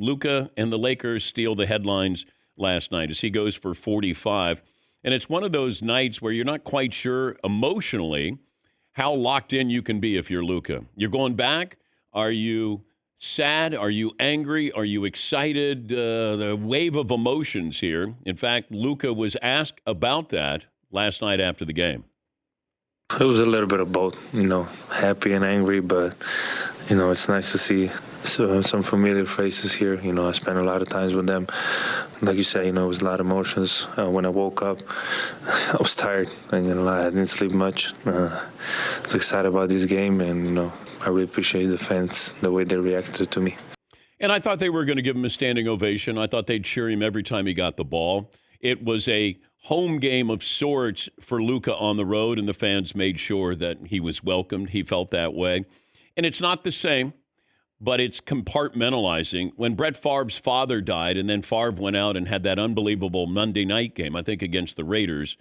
Luka and the Lakers steal the headlines last night as he goes for 45. And it's one of those nights where you're not quite sure emotionally how locked in you can be if you're Luka. You're going back. Are you sad? Are you angry? Are you excited? The wave of emotions here. In fact, Luka was asked about that last night after the game. It was a little bit of both, happy and angry, but, it's nice to see some familiar faces here. I spent a lot of times with them. Like you said, it was a lot of emotions. When I woke up, I was tired. I didn't sleep much. I was excited about this game, and, I really appreciate the fans, the way they reacted to me. And I thought they were going to give him a standing ovation. I thought they'd cheer him every time he got the ball. It was a home game of sorts for Luka on the road, and the fans made sure that he was welcomed. He felt that way. And it's not the same, but it's compartmentalizing. When Brett Favre's father died, and then Favre went out and had that unbelievable Monday night game, I think against the Raiders,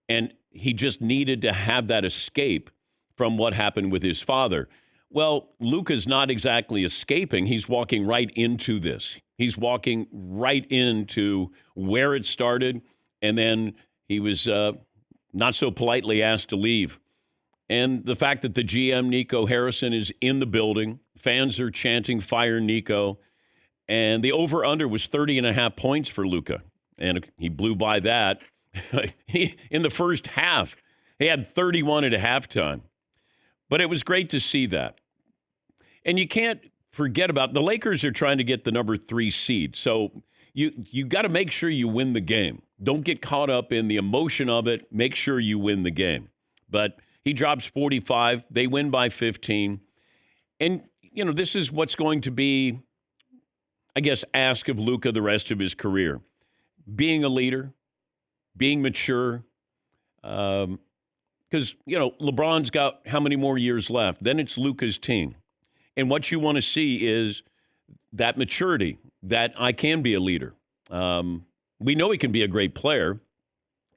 and he just needed to have that escape from what happened with his father. Well, Luka's not exactly escaping. He's walking right into this. He's walking right into where it started, and then he was not so politely asked to leave. And the fact that the GM, Nico Harrison, is in the building, fans are chanting, "Fire Nico," and the over-under was 30.5 points for Luka, and he blew by that. In the first half, he had 31 at halftime. But it was great to see that. And you can't forget about the Lakers are trying to get the number 3 seed. So you got to make sure you win the game. Don't get caught up in the emotion of it. Make sure you win the game. But he drops 45. They win by 15. And, this is what's going to be, I guess, asked of Luka the rest of his career. Being a leader, being mature, because, LeBron's got how many more years left? Then it's Luka's team. And what you want to see is that maturity, that I can be a leader. We know he can be a great player.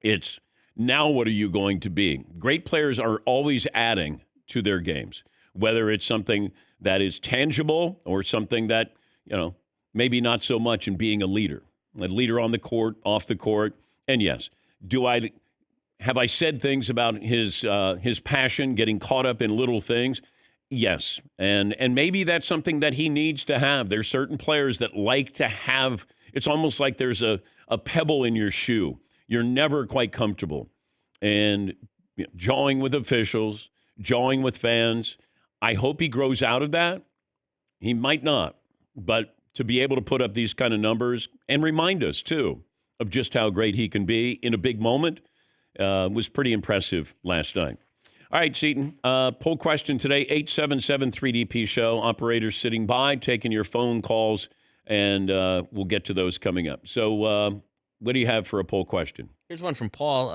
It's now what are you going to be? Great players are always adding to their games, whether it's something that is tangible or something that, maybe not so much in being a leader on the court, off the court. And yes, have I said things about his passion, getting caught up in little things? Yes. And maybe that's something that he needs to have. There's certain players that like to have, it's almost like there's a pebble in your shoe. You're never quite comfortable. And jawing with officials, jawing with fans. I hope he grows out of that. He might not. But to be able to put up these kind of numbers and remind us, too, of just how great he can be in a big moment was pretty impressive last night. All right, Seton, poll question today, 877-3DP show. Operators sitting by, taking your phone calls, and we'll get to those coming up. So what do you have for a poll question? Here's one from Paul.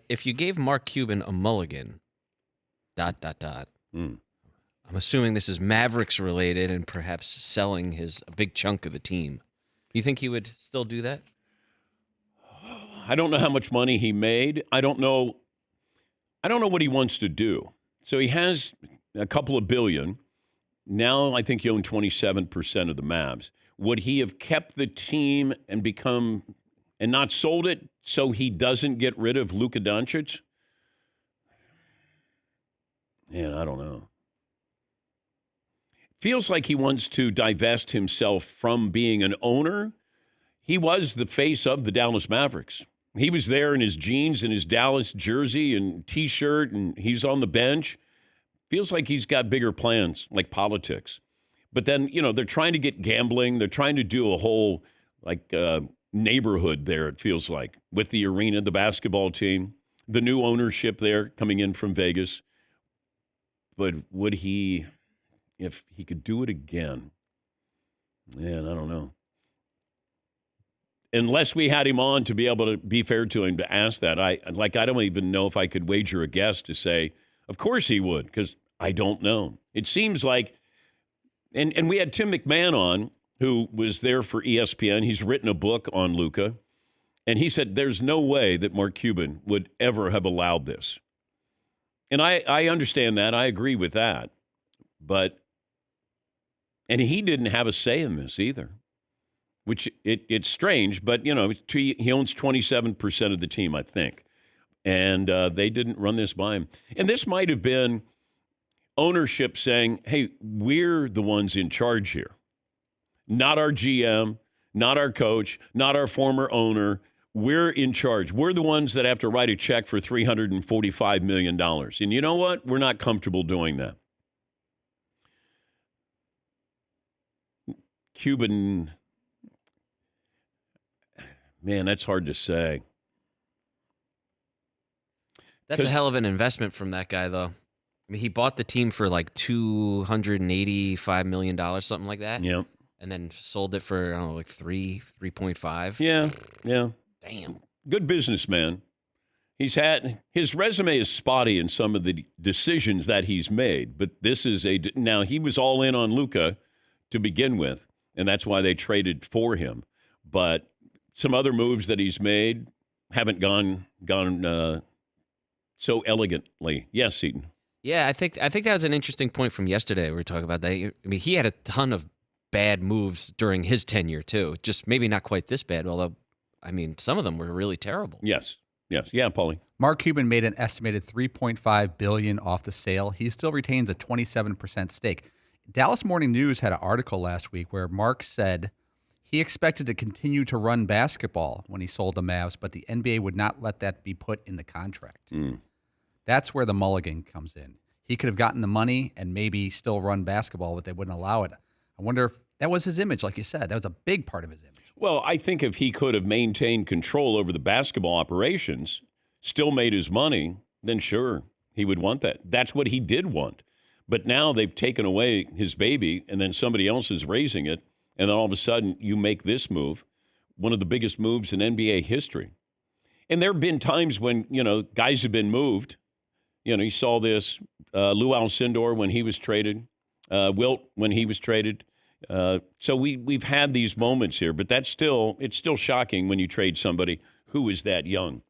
If you gave Mark Cuban a mulligan, ... I'm assuming this is Mavericks related and perhaps selling a big chunk of the team. You think he would still do that? I don't know how much money he made. I don't know what he wants to do. So he has a couple of billion. Now I think he owns 27% of the Mavs. Would he have kept the team and not sold it so he doesn't get rid of Luka Doncic? Man, I don't know. Feels like he wants to divest himself from being an owner. He was the face of the Dallas Mavericks. He was there in his jeans and his Dallas jersey and T-shirt, and he's on the bench. Feels like he's got bigger plans, like politics. But then, they're trying to get gambling. They're trying to do a whole, neighborhood there, it feels like, with the arena, the basketball team, the new ownership there coming in from Vegas. But would he, if he could do it again? Man, I don't know. Unless we had him on to be able to be fair to him to ask that, I don't even know if I could wager a guess to say, of course he would, because I don't know. It seems like, and we had Tim McMahon on, who was there for ESPN. He's written a book on Luka, and he said there's no way that Mark Cuban would ever have allowed this. And I understand that. I agree with that. And he didn't have a say in this either. which it's strange, but, he owns 27% of the team, I think. And they didn't run this by him. And this might have been ownership saying, hey, we're the ones in charge here. Not our GM, not our coach, not our former owner. We're in charge. We're the ones that have to write a check for $345 million. And you know what? We're not comfortable doing that. Cuban, man, that's hard to say. That's a hell of an investment from that guy, though. I mean, he bought the team for like $285 million, something like that. Yeah. And then sold it for, I don't know, like 3.5. Yeah. Damn. Good businessman. His resume is spotty in some of the decisions that he's made, but now he was all in on Luka to begin with, and that's why they traded for him. But some other moves that he's made haven't gone so elegantly. Yes, Seton. Yeah, I think that was an interesting point from yesterday. We were talking about that. I mean, he had a ton of bad moves during his tenure too. Just maybe not quite this bad, although, I mean, some of them were really terrible. Yes. Yeah, Paulie. Mark Cuban made an estimated $3.5 billion off the sale. He still retains a 27% stake. Dallas Morning News had an article last week where Mark said he expected to continue to run basketball when he sold the Mavs, but the NBA would not let that be put in the contract. That's where the mulligan comes in. He could have gotten the money and maybe still run basketball, but they wouldn't allow it. I wonder if that was his image, like you said. That was a big part of his image. Well, I think if he could have maintained control over the basketball operations, still made his money, then sure, he would want that. That's what he did want. But now they've taken away his baby, and then somebody else is raising it, and then all of a sudden you make this move, one of the biggest moves in NBA history. And there have been times when, guys have been moved. You saw this, Lou Alcindor when he was traded, Wilt when he was traded. So we've had these moments here, but it's still shocking when you trade somebody who is that young.